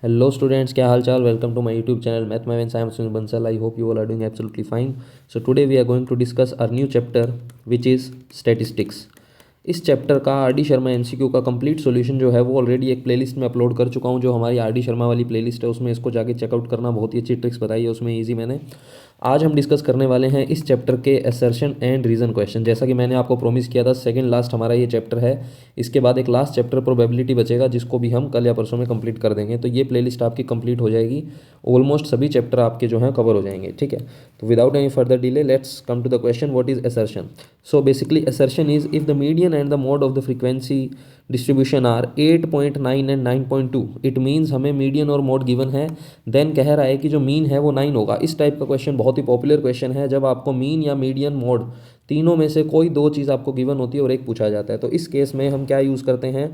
Hello students, क्या हाल चाल? Welcome to my YouTube channel Mathmavens. I am Sunil Bansal. I hope you all are doing absolutely fine. So today we are going to discuss our new chapter which is statistics. इस chapter का R D Sharma MCQ का complete solution जो है वो already एक playlist में upload कर चुका हूँ, जो हमारी आर डी शर्मा वाली प्लेलिस्ट है उसमें इसको जाके चेकआउट करना। बहुत ही अच्छी ट्रिक्स बताई है उसमें, इजी मैंने। आज हम डिस्कस करने वाले हैं इस चैप्टर के असर्शन एंड रीज़न क्वेश्चन। जैसा कि मैंने आपको प्रॉमिस किया था, सेकंड लास्ट हमारा ये चैप्टर है। इसके बाद एक लास्ट चैप्टर प्रोबेबिलिटी बचेगा, जिसको भी हम कल या परसों में कंप्लीट कर देंगे। तो ये प्लेलिस्ट आपकी कंप्लीट हो जाएगी, ऑलमोस्ट सभी चैप्टर आपके जो हैं कवर हो जाएंगे। ठीक है, तो without any further delay let's come to the question, what is assertion. So basically assertion is if the median and the mode of the frequency distribution are 8.9 and 9.2, it means हमें median और mode given है, then कह रहा है कि जो mean है वो 9 होगा। इस टाइप का क्वेश्चन बहुत ही पॉपुलर क्वेश्चन है, जब आपको मीन या मीडियन मोड तीनों में से कोई दो चीज़ आपको गिवन होती है और एक पूछा जाता है। तो इस केस में हम क्या यूज़ करते हैं,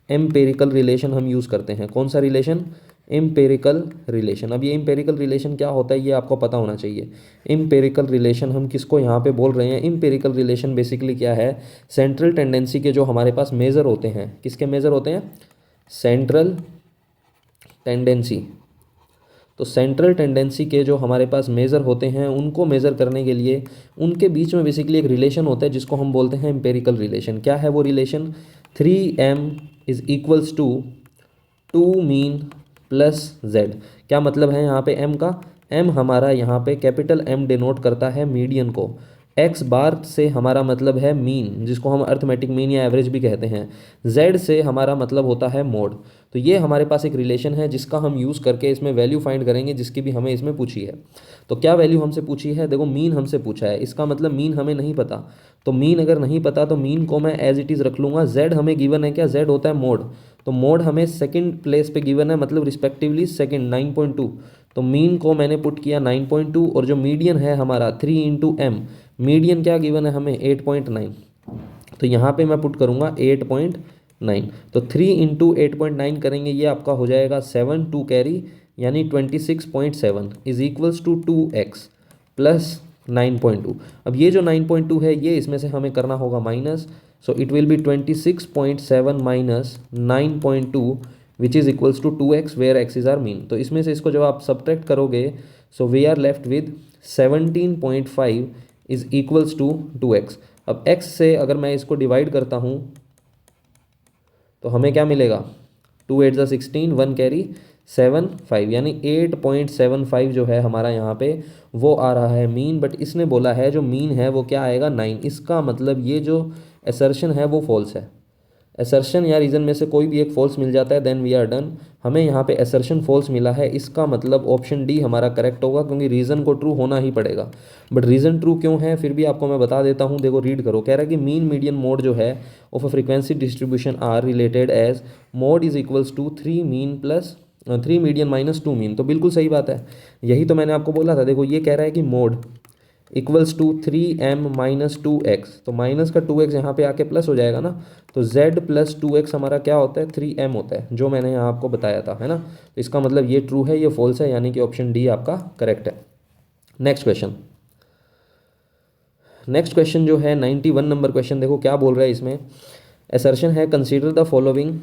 एम्पेरिकल रिलेशन हम यूज़ करते हैं। कौन सा रिलेशन? Empirical relation. अब ये एम्पेरिकल रिलेशन क्या होता है ये आपको पता होना चाहिए। एम्पेरिकल रिलेशन हम किसको यहाँ पे बोल रहे हैं? एम्पेरिकल रिलेशन बेसिकली क्या है, सेंट्रल टेंडेंसी के जो हमारे पास मेज़र होते हैं, किसके मेज़र होते हैं? Central tendency. तो सेंट्रल टेंडेंसी के जो हमारे पास मेज़र होते हैं, उनको मेज़र करने के लिए उनके बीच में बेसिकली एक रिलेशन होता है जिसको हम बोलते हैं एम्पेरिकल रिलेशन। क्या है वो relation? 3m is equals to 2 mean plus z। क्या मतलब है यहाँ पे m का? m हमारा यहाँ पे कैपिटल M डिनोट करता है मीडियन को। x बार से हमारा मतलब है मीन, जिसको हम अर्थमेटिक मीन या एवरेज भी कहते हैं। z से हमारा मतलब होता है मोड। तो ये हमारे पास एक रिलेशन है जिसका हम यूज़ करके इसमें वैल्यू फाइंड करेंगे, जिसकी भी हमें इसमें पूछी है। तो क्या वैल्यू हमसे पूछी है? देखो, मीन हमसे पूछा है, इसका मतलब मीन हमें नहीं पता। तो मीन अगर नहीं पता तो मीन को मैं एज इट इज़ रख लूँगा। z हमें गिवन है, क्या z होता है? मोड। तो मोड हमें सेकंड प्लेस पे गिवन है, मतलब रिस्पेक्टिवली सेकंड 9.2। तो मीन को मैंने पुट किया 9.2, और जो मीडियन है हमारा 3 इंटू एम, मीडियन क्या गिवन है हमें? 8.9। तो यहाँ पे मैं पुट करूँगा 8.9। तो 3 इंटू 8.9 करेंगे, ये आपका हो जाएगा 7 2 कैरी, यानी 26.7 is equals to 2x plus 9.2। अब ये जो 9.2 है ये इसमें से हमें करना होगा minus. So it will be 26.7 minus 9.2 which is equals to 2x, where x is our mean. तो इसमें से इसको जब आप सब्ट्रैक्ट करोगे, so we are left with 17.5 is equals to 2x। अब x से अगर मैं इसको डिवाइड करता हूँ तो हमें क्या मिलेगा? 2 8 16, 1 कैरी 7 5, यानी 8.75 जो है हमारा यहाँ पे वो आ रहा है मीन। बट इसने बोला है जो मीन है वो क्या आएगा? 9। इसका मतलब ये जो असर्शन है वो फॉल्स है। असर्शन या रीज़न में से कोई भी एक फॉल्स मिल जाता है, देन वी आर डन। हमें यहाँ पे असर्शन फॉल्स मिला है, इसका मतलब ऑप्शन डी हमारा करेक्ट होगा, क्योंकि रीज़न को ट्रू होना ही पड़ेगा। बट रीज़न ट्रू क्यों है फिर भी आपको मैं बता देता हूँ। देखो, रीड करो। कह रहा है कि मीन मीडियन मोड जो है of a frequency distribution are related as mode is equals to 3 mean plus 3 median minus 2 mean. तो बिल्कुल सही बात है, यही तो मैंने आपको बोला था। देखो, ये कह रहा है कि mode equals to 3m minus 2x, तो माइनस का 2x यहाँ पे आके प्लस हो जाएगा ना। तो z प्लस 2x हमारा क्या होता है? 3m होता है, जो मैंने यहाँ आपको बताया था, है ना। तो इसका मतलब ये ट्रू है, ये फॉल्स है, यानी कि ऑप्शन डी आपका करेक्ट है। Next question. नेक्स्ट क्वेश्चन जो है 91 नंबर क्वेश्चन, देखो क्या बोल रहा है इसमें। असर्शन है कंसीडर द फॉलोइंग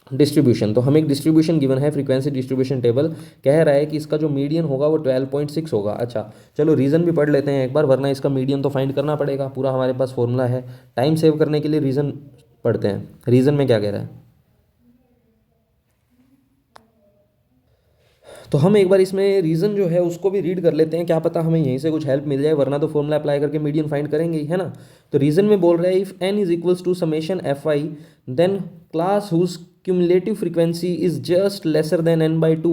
डिस्ट्रीब्यूशन। तो हमें एक डिस्ट्रीब्यूशन गिवन है, फ्रीक्वेंसी डिस्ट्रीब्यूशन टेबल। कह रहा है कि इसका जो मीडियन होगा वो 12.6 होगा। अच्छा चलो रीज़न भी पढ़ लेते हैं एक बार, वरना इसका मीडियन तो फाइंड करना पड़ेगा। पूरा हमारे पास फॉर्मूला है, टाइम सेव करने के लिए रीज़न पढ़ते हैं। रीज़न में क्या कह रहा है, तो हम एक बार इसमें रीज़न जो है उसको भी रीड कर लेते हैं, क्या पता हमें यहीं से कुछ हेल्प मिल जाए, वरना तो फॉर्मूला अप्लाई करके मीडियन फाइंड करेंगे ही, है ना। तो रीज़न में बोल रहा है if n is equals to summation F I, then class whose cumulative frequency is just lesser than n/2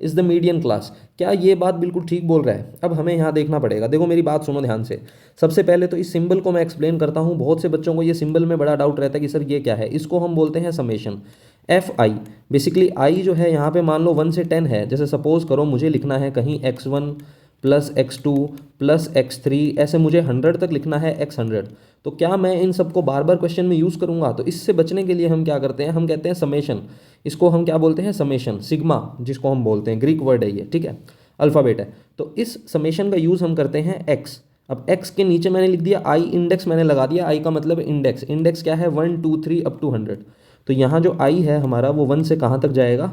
is the median class. क्या ये बात बिल्कुल ठीक बोल रहा है? अब हमें यहाँ देखना पड़ेगा। देखो मेरी बात सुनो ध्यान से। सबसे पहले तो इस सिंबल को मैं एक्सप्लेन करता हूँ। बहुत से बच्चों को ये सिंबल में बड़ा डाउट रहता है कि सर ये क्या है। इसको हम बोलते हैं summation F I. Basically I जो है यहाँ पे मान लो 1 से 10 है। जैसे सपोज करो मुझे लिखना है कहीं x1 plus x2 plus x3, ऐसे मुझे 100 तक लिखना है, x100। तो क्या मैं इन सबको बार बार क्वेश्चन में यूज़ करूँगा? तो इससे बचने के लिए हम क्या करते हैं, हम कहते हैं समेशन। इसको हम क्या बोलते हैं? समेशन, सिग्मा जिसको हम बोलते हैं, ग्रीक वर्ड है ये, ठीक है, अल्फ़ाबेट है। तो इस समेशन का यूज़ हम करते हैं x। अब x के नीचे मैंने लिख दिया i, इंडेक्स मैंने लगा दिया, i का मतलब इंडेक्स। इंडेक्स क्या है? 1 2 3 अप टू 100। तो यहाँ जो i है हमारा वो 1 से कहाँ तक जाएगा?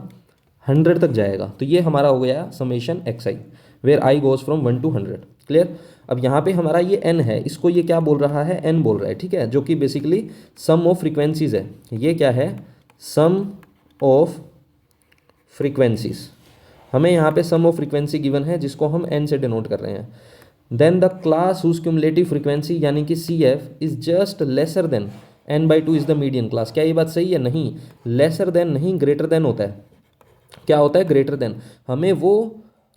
100 तक जाएगा। तो ये हमारा हो गया summation X I, where I goes from 1 to 100। Clear. अब यहाँ पे हमारा ये n है, इसको ये क्या बोल रहा है, n बोल रहा है, ठीक है, जो कि बेसिकली सम ऑफ फ्रीक्वेंसीज है। ये क्या है, सम ऑफ फ्रीक्वेंसीज। हमें यहाँ पे सम ऑफ फ्रीक्वेंसी गिवन है जिसको हम n से डिनोट कर रहे हैं। Then the class whose cumulative frequency यानी कि C F is just lesser than n/2 is the median class. क्या ये बात सही है? नहीं, लेसर देन नहीं, ग्रेटर देन होता है। क्या होता है? Greater than. हमें वो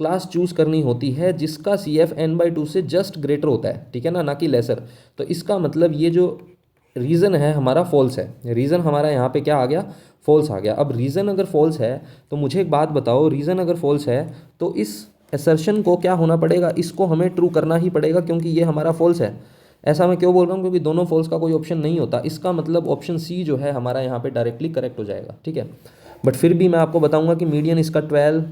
क्लास चूज करनी होती है जिसका सी एफ n/2 से जस्ट ग्रेटर होता है, ठीक है ना कि लेसर। तो इसका मतलब ये जो रीज़न है हमारा फॉल्स है। रीज़न हमारा यहाँ पे क्या आ गया, फॉल्स आ गया। अब रीज़न अगर फॉल्स है तो मुझे एक बात बताओ, रीज़न अगर फॉल्स है तो इस असर्शन को क्या होना पड़ेगा, इसको हमें ट्रू करना ही पड़ेगा क्योंकि ये हमारा फॉल्स है। ऐसा मैं क्यों बोल रहा हूँ, क्योंकि दोनों फॉल्स का कोई ऑप्शन नहीं होता। इसका मतलब ऑप्शन सी जो है हमारा यहाँ पे डायरेक्टली करेक्ट हो जाएगा, ठीक है। बट फिर भी मैं आपको बताऊंगा कि मीडियन इसका 12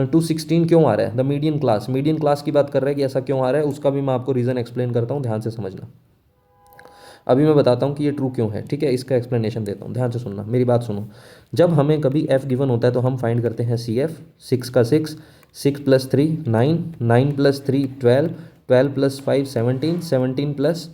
to 16 क्यों आ रहा है। द मीडियन क्लास की बात कर रहा है कि ऐसा क्यों आ रहा है, उसका भी मैं आपको रीज़न एक्सप्लेन करता हूँ, ध्यान से समझना। अभी मैं बताता हूँ कि ये ट्रू क्यों है, ठीक है, इसका एक्सप्लेनेशन देता हूँ, ध्यान से सुनना, मेरी बात सुनो। जब हमें कभी f गिवन होता है तो हम फाइंड करते हैं सी एफ। 6 का 6, 6 + 3 9, 9 + 3 12, 12 + 5 17, 17 +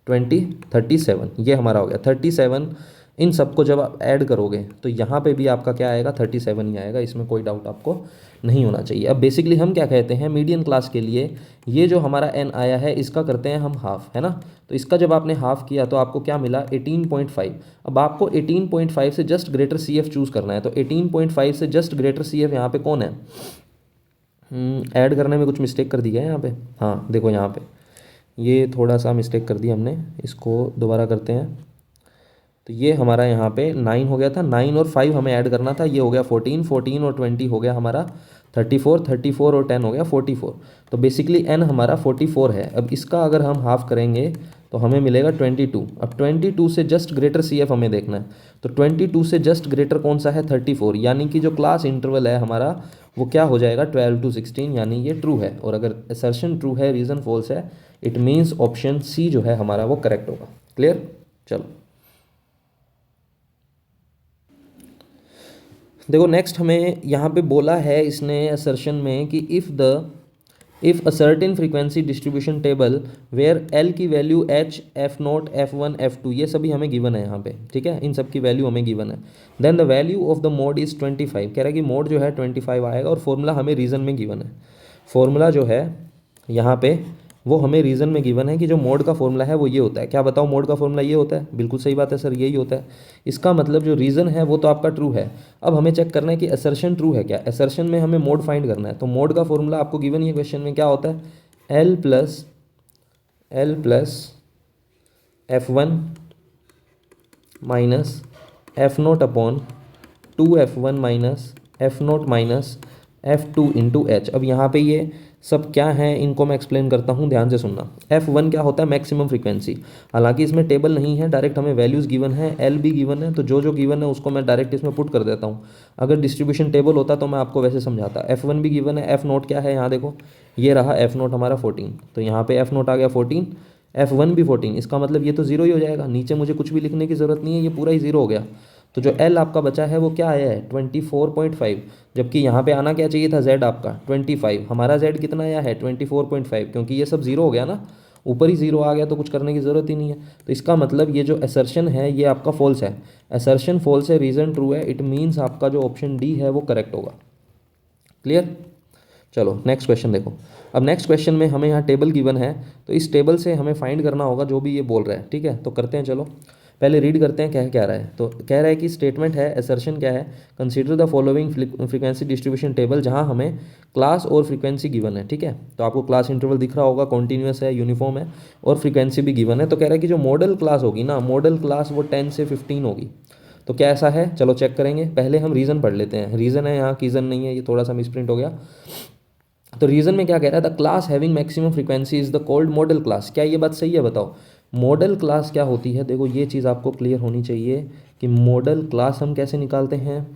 20 37। ये हमारा हो गया 37। इन सबको जब आप ऐड करोगे तो यहाँ पे भी आपका क्या आएगा, 37 ही आएगा, इसमें कोई डाउट आपको नहीं होना चाहिए। अब बेसिकली हम क्या कहते हैं, मीडियन क्लास के लिए ये जो हमारा n आया है इसका करते हैं हम हाफ, है ना। तो इसका जब आपने हाफ किया तो आपको क्या मिला, 18.5। अब आपको 18.5 से just greater C F choose करना है। तो 18.5 से जस्ट ग्रेटर सी एफ यहाँ पे कौन है, ऐड करने में कुछ मिस्टेक कर दी है यहाँ पे। हाँ देखो यहाँ पे ये थोड़ा सा मिस्टेक कर दिया हमने, इसको दोबारा करते हैं। तो ये हमारा यहाँ पे 9 हो गया था, 9 और 5 हमें ऐड करना था, ये हो गया 14, 14 और 20 हो गया हमारा 34, 34 और 10 हो गया 44। तो बेसिकली n हमारा 44 है। अब इसका अगर हम हाफ करेंगे तो हमें मिलेगा 22। अब 22 से जस्ट ग्रेटर सी एफ हमें देखना है। तो 22 से जस्ट ग्रेटर कौन सा है, 34, यानी कि जो क्लास इंटरवल है हमारा वो क्या हो जाएगा, 12 to 16, यानी ये ट्रू है। और अगर असर्शन ट्रू है, रीज़न फॉल्स है, इट मीन्स ऑप्शन सी जो है हमारा वो करेक्ट होगा। क्लियर। चलो देखो नेक्स्ट हमें यहाँ पे बोला है इसने असर्शन में कि if a certain frequency distribution table where L की value H, F0, F1, F2 ये सभी हमें गिवन है यहाँ पे, ठीक है, इन सब की वैल्यू हमें गिवन है। Then the value of the mode is 25। कह रहा है कि मोड जो है 25 आएगा और फॉर्मूला हमें रीज़न में गिवन है। फॉर्मूला जो है यहाँ पे वो हमें रीज़न में गिवन है कि जो मोड का फॉर्मूला है वो ये होता है। क्या बताओ, मोड का फॉर्मूला ये होता है। बिल्कुल सही बात है सर, यही होता है। इसका मतलब जो रीज़न है वो तो आपका ट्रू है। अब हमें चेक करना है कि असर्शन ट्रू है क्या। असर्शन में हमें मोड फाइंड करना है। तो मोड का फॉर्मूला आपको गिवन ये क्वेश्चन में क्या होता है, L plus F1 minus F0 upon 2F1 minus F0 minus F2 into H. अब यहाँ पे ये सब क्या है, इनको मैं एक्सप्लेन करता हूँ, ध्यान से सुनना। F1 क्या होता है, मैक्सिमम फ्रीक्वेंसी। हालांकि इसमें टेबल नहीं है, डायरेक्ट हमें वैल्यूज़ गिवन है, L भी गिवन है, तो जो जो गिवन है उसको मैं डायरेक्ट इसमें पुट कर देता हूँ। अगर डिस्ट्रीब्यूशन टेबल होता तो मैं आपको वैसे समझाता। F1 भी गिवन है, F0 क्या है, यहाँ देखो ये रहा F0 हमारा 14, तो यहाँ पे F0 आ गया 14, F1 भी 14। इसका मतलब ये तो जीरो ही हो जाएगा, नीचे मुझे कुछ भी लिखने की ज़रूरत नहीं है, ये पूरा ही जीरो हो गया। तो जो L आपका बचा है वो क्या आया है, 24.5, जबकि यहाँ पे आना क्या चाहिए था, Z आपका 25। हमारा Z कितना आया है, 24.5, क्योंकि ये सब जीरो हो गया ना, ऊपर ही जीरो आ गया तो कुछ करने की ज़रूरत ही नहीं है। तो इसका मतलब ये जो असर्शन है ये आपका फॉल्स है। असर्शन फॉल्स है, रीज़न ट्रू है, इट मीन्स आपका जो ऑप्शन डी है वो करेक्ट होगा। क्लियर। चलो नेक्स्ट क्वेश्चन देखो। अब नेक्स्ट क्वेश्चन में हमें यहाँ टेबल गिवन है, तो इस टेबल से हमें फाइंड करना होगा जो भी ये बोल रहा है, ठीक है। तो करते हैं, चलो पहले रीड करते हैं क्या क्या रहा है। तो कह रहा है कि स्टेटमेंट है, असर्शन क्या है, consider the following frequency distribution table, जहां हमें क्लास और फ्रीक्वेंसी गिवन है, ठीक है। तो आपको क्लास इंटरवल दिख रहा होगा, कॉन्टीन्यूस है, यूनिफॉर्म है, और फ्रीक्वेंसी भी गिवन है। तो कह रहा है कि जो मॉडल क्लास होगी ना, मॉडल क्लास वो 10 से 15 होगी। तो क्या ऐसा है, चलो चेक करेंगे। पहले हम रीज़न पढ़ लेते हैं। रीज़न है यहाँ, कीज़न नहीं है, ये थोड़ा सा मिसप्रिंट हो गया। तो रीज़न में क्या कह रहा है, the class having maximum frequency is the called model class. क्या ये बात सही है, बताओ। मॉडल क्लास क्या होती है, देखो ये चीज़ आपको क्लियर होनी चाहिए कि मॉडल क्लास हम कैसे निकालते हैं,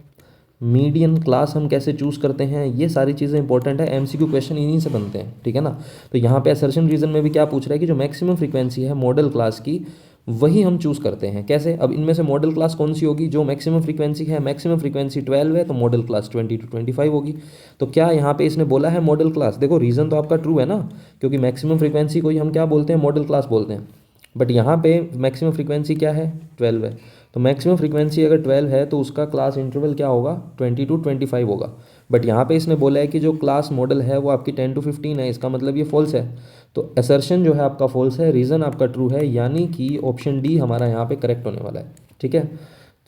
मीडियन क्लास हम कैसे चूज़ करते हैं, ये सारी चीज़ें इंपॉर्टेंट है। एमसीक्यू क्वेश्चन इन्हीं से बनते हैं, ठीक है ना। तो यहाँ पे असर्शन रीज़न में भी क्या पूछ रहा है कि जो मैक्सिमम फ्रीक्वेंसी है मॉडल क्लास की वही हम चूज़ करते हैं। कैसे? अब इनमें से मॉडल क्लास कौन सी होगी? जो मैक्सिमम फ्रीक्वेंसी है, मैक्सिमम फ्रीक्वेंसी 12 है, तो मॉडल क्लास 20 to 25 होगी। तो क्या यहाँ पे इसने बोला है मॉडल क्लास? देखो रीज़न तो आपका ट्रू है ना, क्योंकि मैक्सिमम फ्रीक्वेंसी को ही हम क्या बोलते हैं? मॉडल क्लास बोलते हैं। बट यहाँ पे मैक्सिमम फ्रीक्वेंसी क्या है? 12 है। तो मैक्सिमम फ्रीक्वेंसी अगर 12 है तो उसका क्लास इंटरवल क्या होगा? 20 to 25 होगा। बट यहाँ पे इसने बोला है कि जो क्लास मॉडल है वो आपकी 10 to 15 है, इसका मतलब ये फॉल्स है। तो असर्शन जो है आपका फॉल्स है, रीज़न आपका ट्रू है, यानी कि ऑप्शन डी हमारा यहाँ पे करेक्ट होने वाला है। ठीक है,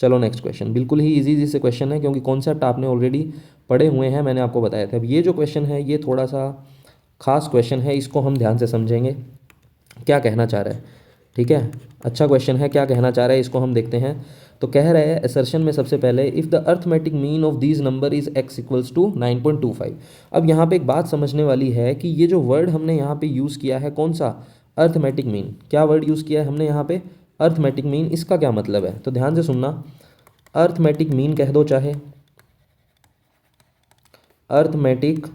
चलो नेक्स्ट क्वेश्चन। बिल्कुल ही इजी से क्वेश्चन है, क्योंकि कॉन्सेप्ट आपने ऑलरेडी पढ़े हुए हैं, मैंने आपको बताया था। अब ये जो क्वेश्चन है ये थोड़ा सा खास क्वेश्चन है, इसको हम ध्यान से समझेंगे क्या कहना चाह रहा है। ठीक है, अच्छा क्वेश्चन है, क्या कहना चाह रहा है इसको हम देखते हैं। तो कह रहा है असर्शन में सबसे पहले, if the arithmetic mean of these number is x equals to 9.25। अब यहाँ पे एक बात समझने वाली है कि ये जो वर्ड हमने यहाँ पे यूज़ किया है, कौन सा? Arithmetic mean. क्या वर्ड यूज़ किया है हमने यहाँ पे? Arithmetic mean. इसका क्या मतलब है? तो ध्यान से सुनना, अर्थमेटिक मीन कह दो, चाहे अर्थमेटिक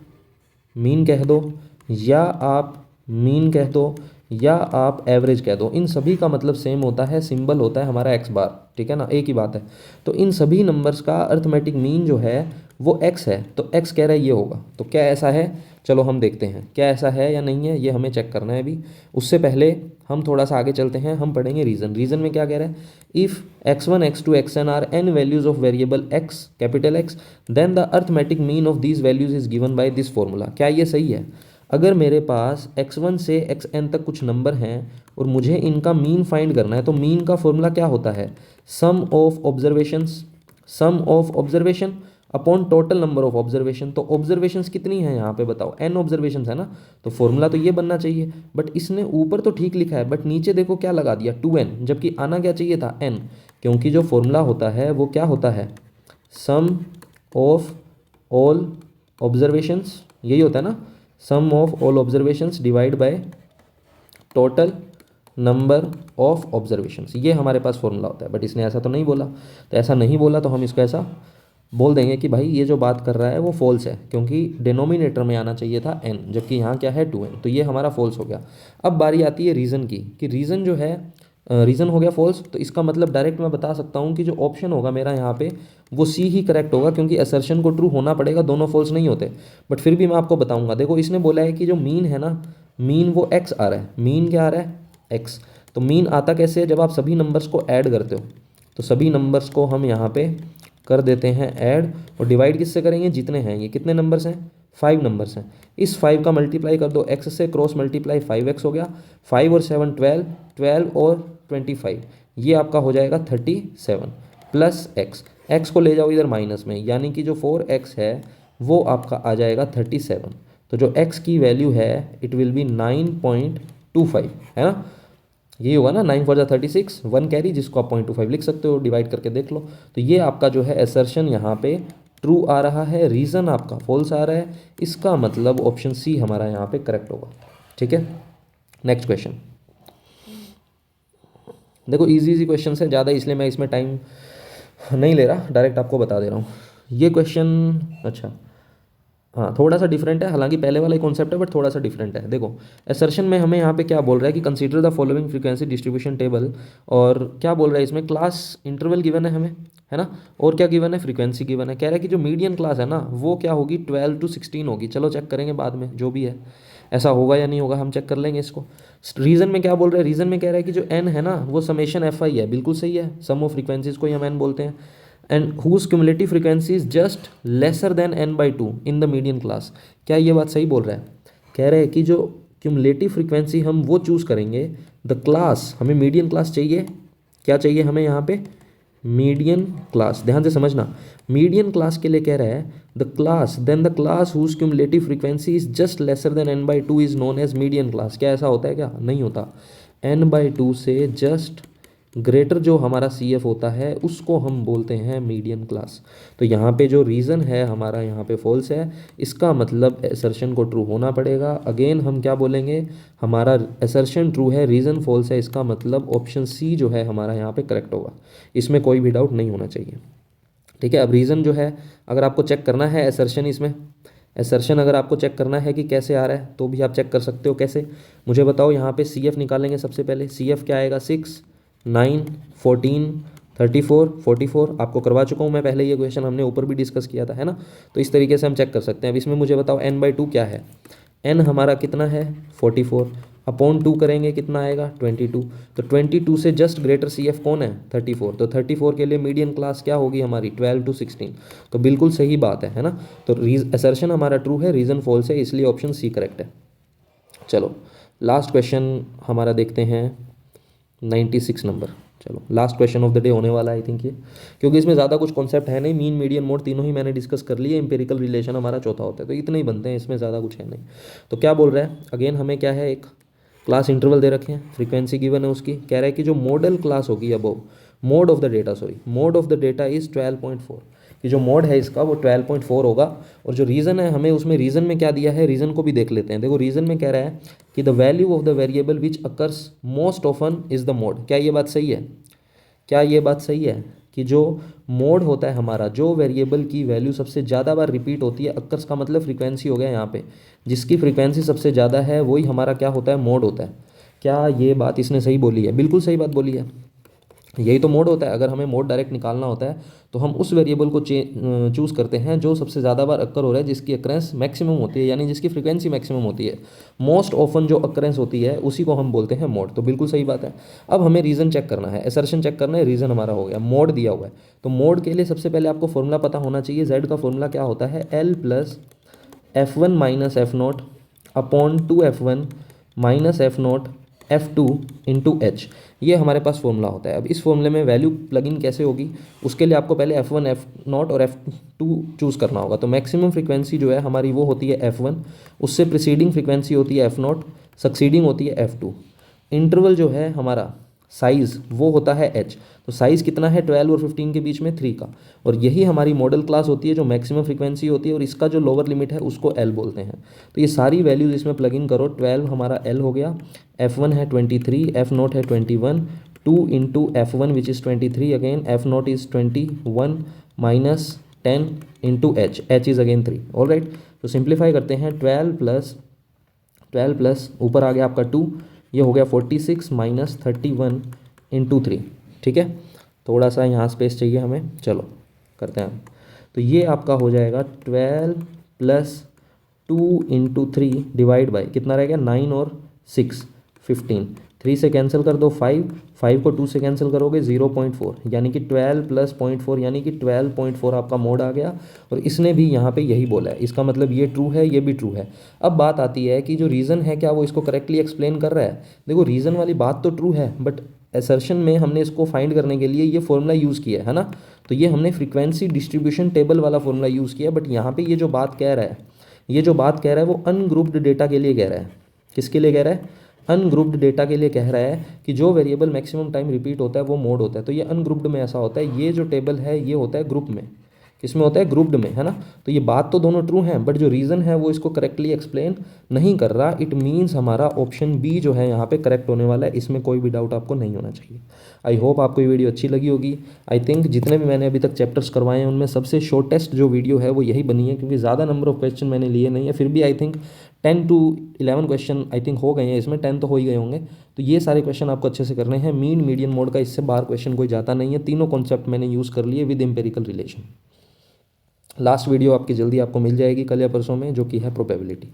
मीन कह दो, या आप मीन कह दो, या आप एवरेज कह दो, इन सभी का मतलब सेम होता है, सिंबल होता है हमारा एक्स बार। ठीक है ना, एक ही बात है। तो इन सभी नंबर्स का अर्थमेटिक मीन जो है वो एक्स है, तो एक्स कह रहा है ये होगा। तो क्या ऐसा है? चलो हम देखते हैं क्या ऐसा है या नहीं है, ये हमें चेक करना है अभी। उससे पहले हम थोड़ा सा आगे चलते हैं, हम पढ़ेंगे रीज़न। रीज़न में क्या कह रहा है? If x1 x2 xn are N values of variable x capital X, then the arithmetic mean of these values is given by this formula. क्या ये सही है? अगर मेरे पास x1 से xn तक कुछ नंबर हैं और मुझे इनका मीन फाइंड करना है, तो मीन का फॉर्मूला क्या होता है? Sum of observations, sum of observation upon total number of observation. तो ऑब्जर्वेशंस कितनी है यहाँ पे बताओ? n ऑब्जर्वेशंस है ना, तो फॉर्मूला तो ये बनना चाहिए। बट इसने ऊपर तो ठीक लिखा है, बट नीचे देखो क्या लगा दिया? 2n, जबकि आना क्या चाहिए था? n, क्योंकि जो फॉर्मूला होता है वो क्या होता है? सम ऑफ ऑल ऑब्जर्वेशंस, यही होता है ना, sum of all observations divide by total number of observations. ये हमारे पास फॉर्मूला होता है। बट इसने ऐसा तो नहीं बोला, तो ऐसा नहीं बोला तो हम इसको ऐसा बोल देंगे कि भाई ये जो बात कर रहा है वो फॉल्स है, क्योंकि डिनोमिनेटर में आना चाहिए था n, जबकि यहाँ क्या है 2n, तो ये हमारा फॉल्स हो गया। अब बारी आती है रीज़न की, कि रीज़न जो है, रीज़न हो गया फॉल्स, तो इसका मतलब डायरेक्ट मैं बता सकता हूँ कि जो ऑप्शन होगा मेरा यहाँ पे वो सी ही करेक्ट होगा, क्योंकि असर्शन को ट्रू होना पड़ेगा, दोनों फॉल्स नहीं होते। बट फिर भी मैं आपको बताऊँगा। देखो इसने बोला है कि जो मीन है ना, मीन वो एक्स आ रहा है। मीन क्या आ रहा है? एक्स। तो मीन आता कैसे है? जब आप सभी नंबर्स को ऐड करते हो। तो सभी नंबर्स को हम यहाँ पे कर देते हैं ऐड, और डिवाइड किससे करेंगे? जितने हैं, ये कितने नंबर्स हैं? 5 नंबर्स हैं। इस 5 का मल्टीप्लाई कर दो x से, क्रॉस मल्टीप्लाई 5x हो गया। 5 और 7 12, 12 और 25, ये आपका हो जाएगा 37 प्लस x को ले जाओ इधर माइनस में, यानी कि जो 4x है वो आपका आ जाएगा 37। तो जो x की वैल्यू है इट विल बी 9.25, है ना, यही होगा ना। 9 4 जा 36, 1 कैरी, जिसको आप 0.25 लिख सकते हो, डिवाइड करके देख लो। तो ये आपका जो है असर्शन यहाँ पे ट्रू आ रहा है, रीज़न आपका फॉल्स आ रहा है। इसका मतलब ऑप्शन सी हमारा यहाँ पे करेक्ट होगा। ठीक है, नेक्स्ट क्वेश्चन। देखो इजी क्वेश्चन है ज़्यादा, इसलिए मैं इसमें टाइम नहीं ले रहा, डायरेक्ट आपको बता दे रहा हूँ ये क्वेश्चन। अच्छा हाँ, थोड़ा सा डिफरेंट है, हालांकि पहले वाला ही कॉन्सेप्ट है बट थोड़ा सा डिफरेंट है। देखो असर्शन में हमें यहाँ पे क्या बोल रहा है कि consider the following frequency distribution table, और क्या बोल रहा है इसमें? क्लास इंटरवल गिवन है हमें, है ना, और क्या गिवन है? फ्रीक्वेंसी गिवन है। कह रहा है कि जो मीडियन क्लास है ना वो क्या होगी? 12 to 16 होगी। चलो चेक करेंगे बाद में, जो भी है ऐसा होगा या नहीं होगा हम चेक कर लेंगे इसको। रीज़न में क्या बोल रहा है? रीज़न में कह रहा है कि जो n है ना वो समेशन fi है। बिल्कुल सही है, सम ऑफ फ्रीक्वेंसीज को ही हम n बोलते हैं। And whose cumulative frequency is just lesser than n/2 in the median class. क्या ये बात सही बोल रहा है? कह रहे हैं कि जो क्यूमुलेटिव फ्रीक्वेंसी हम वो चूज़ करेंगे, द क्लास, हमें मीडियन क्लास चाहिए। क्या चाहिए हमें यहाँ पे? Median class. ध्यान से समझना, मीडियन क्लास के लिए कह रहा है the class, then the class whose cumulative frequency is just lesser than n/2 is known as median class. क्या ऐसा होता है? क्या नहीं होता। n/2 से जस्ट ग्रेटर जो हमारा CF होता है उसको हम बोलते हैं मीडियन क्लास। तो यहाँ पे जो रीज़न है हमारा यहाँ पे फॉल्स है, इसका मतलब असर्शन को ट्रू होना पड़ेगा। अगेन हम क्या बोलेंगे? हमारा असर्शन ट्रू है, रीज़न फॉल्स है, इसका मतलब ऑप्शन सी जो है हमारा यहाँ पे करेक्ट होगा। इसमें कोई भी डाउट नहीं होना चाहिए। ठीक है, अब रीज़न जो है अगर आपको चेक करना है असर्शन, इसमें असर्शन अगर आपको चेक करना है कि कैसे आ रहा है तो भी आप चेक कर सकते हो। कैसे? मुझे बताओ। यहाँ पे CF निकालेंगे सबसे पहले। CF क्या आएगा? 6 9, 14, 34, 44 आपको करवा चुका हूँ मैं पहले, ये क्वेश्चन हमने ऊपर भी डिस्कस किया था, है ना। तो इस तरीके से हम चेक कर सकते हैं। अब इसमें मुझे बताओ n/2 क्या है। n हमारा कितना है 44, अपॉन 2 करेंगे कितना आएगा 22। तो 22 से जस्ट ग्रेटर CF कौन है 34। तो 34 के लिए मीडियन क्लास क्या होगी हमारी 12 to 16। तो बिल्कुल सही बात है ना। तो असर्शन हमारा ट्रू है, रीज़न फॉल्स है, इसलिए ऑप्शन सी करेक्ट है। चलो लास्ट क्वेश्चन हमारा देखते हैं 96 नंबर। चलो last question of the day होने वाला है आई थिंक ये, क्योंकि इसमें ज़्यादा कुछ कॉन्सेप्ट है नहीं, मीन मीडियन मोड तीनों ही मैंने डिस्कस कर लिए, एम्पेरिकल रिलेशन हमारा चौथा होता है, तो इतने ही बनते हैं, इसमें ज़्यादा कुछ है नहीं। तो क्या बोल रहा है अगेन, हमें क्या है, एक क्लास इंटरवल दे रखे हैं, फ्रीक्वेंसी गिवन है उसकी, कह रहा है कि जो मॉडल क्लास होगी above, mode of the data, sorry mode of the data is 12.4, कि जो मोड है इसका वो 12.4 होगा। और जो रीज़न है हमें उसमें रीज़न में क्या दिया है, रीज़न को भी देख लेते हैं। देखो रीज़न में कह रहा है कि the value of the variable which occurs most often is the mode. क्या ये बात सही है, क्या ये बात सही है कि जो मोड होता है हमारा, जो वेरिएबल की वैल्यू सबसे ज़्यादा बार रिपीट होती है, अक्कर्स का मतलब फ्रीक्वेंसी हो गया यहाँ पे, जिसकी फ्रीक्वेंसी सबसे ज़्यादा है वही हमारा क्या होता है, मोड होता है। क्या ये बात इसने सही बोली है, बिल्कुल सही बात बोली है, यही तो मोड होता है। अगर हमें मोड डायरेक्ट निकालना होता है तो हम उस वेरिएबल को चूज़ करते हैं जो सबसे ज़्यादा बार अक्कर हो रहा है, जिसकी अक्रेंस मैक्सिमम होती है, यानी जिसकी फ्रीक्वेंसी मैक्सिमम होती है। मोस्ट ऑफन जो अक्रेंस होती है उसी को हम बोलते हैं मोड। तो बिल्कुल सही बात है। अब हमें रीज़न चेक करना है, असर्शन चेक करना है, रीज़न हमारा हो गया, मोड दिया हुआ है। तो मोड के लिए सबसे पहले आपको फॉर्मूला पता होना चाहिए, जेड का फॉर्मूला क्या होता है, L plus F1 minus F0 upon 2F1 minus F0 F2 into H, ये हमारे पास फॉर्मूला होता है। अब इस फॉर्मूले में वैल्यू प्लग इन कैसे होगी, उसके लिए आपको पहले F1 F0 और F2 चूज़ करना होगा। तो मैक्सिमम फ्रीक्वेंसी जो है हमारी वो होती है F1, उससे प्रिसीडिंग फ्रीक्वेंसी होती है F0, सक्सीडिंग होती है F2। इंटरवल जो है हमारा साइज़ वो होता है H। तो साइज़ कितना है 12 और 15 के बीच में 3 का, और यही हमारी मॉडल क्लास होती है जो मैक्सिमम फ्रीक्वेंसी होती है, और इसका जो लोअर लिमिट है उसको L बोलते हैं। तो ये सारी वैल्यूज़ इसमें प्लग इन करो, 12 हमारा L हो गया, F1 है 23, F0 है 21, 2 into F1 which is 23, again F0 is 21 minus 10 into H is again 3। All right, तो सिंप्लीफाई करते हैं, 12 प्लस ऊपर आ गया आपका 2, ये हो गया 46 माइनस 31 इंटू 3। ठीक है, थोड़ा सा यहाँ स्पेस चाहिए हमें, चलो करते हैं। तो ये आपका हो जाएगा 12 प्लस 2 इंटू 3 डिवाइड बाई कितना रहेगा 9 और 6 15, 3 से कैंसिल कर दो 5 को 2 से कैंसिल करोगे 0.4, यानी कि 12 प्लस 0.4 यानी कि 12.4 आपका मोड आ गया। और इसने भी यहाँ पे यही बोला है, इसका मतलब ये ट्रू है, ये भी ट्रू है। अब बात आती है कि जो रीज़न है क्या वो इसको करेक्टली एक्सप्लेन कर रहा है। देखो रीज़न वाली बात तो ट्रू है, बट असर्शन में हमने इसको फाइंड करने के लिए ये फॉर्मूला यूज़ किया है ना। तो ये हमने फ्रीक्वेंसी डिस्ट्रीब्यूशन टेबल वाला फॉर्मूला यूज़ किया, बट यहाँ पे ये जो बात कह रहा है, ये जो बात कह रहा है वो अनग्रुप्ड डेटा के लिए कह रहा है। किसके लिए कह रहा है, अनग्रुप्ड डेटा के लिए कह रहा है कि जो वेरिएबल मैक्सिमम टाइम रिपीट होता है वो मोड होता है। तो ये अनग्रुप्ड में ऐसा होता है, ये जो टेबल है ये होता है ग्रुप में, किसमें होता है, ग्रुप्ड में, है ना। तो ये बात तो दोनों ट्रू हैं, बट जो रीज़न है वो इसको करेक्टली एक्सप्लेन नहीं कर रहा। इट मीन्स हमारा ऑप्शन बी जो है यहाँ पे करेक्ट होने वाला है, इसमें कोई भी डाउट आपको नहीं होना चाहिए। आई होप आपको ये वीडियो अच्छी लगी होगी। आई थिंक जितने भी मैंने अभी तक चैप्टर्स करवाए हैं उनमें सबसे शॉर्टेस्ट जो वीडियो है वो यही बनी है, क्योंकि ज़्यादा नंबर ऑफ क्वेश्चन मैंने लिए नहीं है, फिर भी I think 10 to 11 question I think हो गए हैं, इसमें 10 तो हो ही गए होंगे। तो ये सारे क्वेश्चन आपको अच्छे से करने हैं। मीन मीडियन मोड का इससे बाहर क्वेश्चन कोई जाता नहीं है, तीनों कॉन्सेप्ट मैंने यूज़ कर लिए with empirical relation. Last video आपकी जल्दी आपको मिल जाएगी कल या परसों में, जो कि है प्रोबेबिलिटी।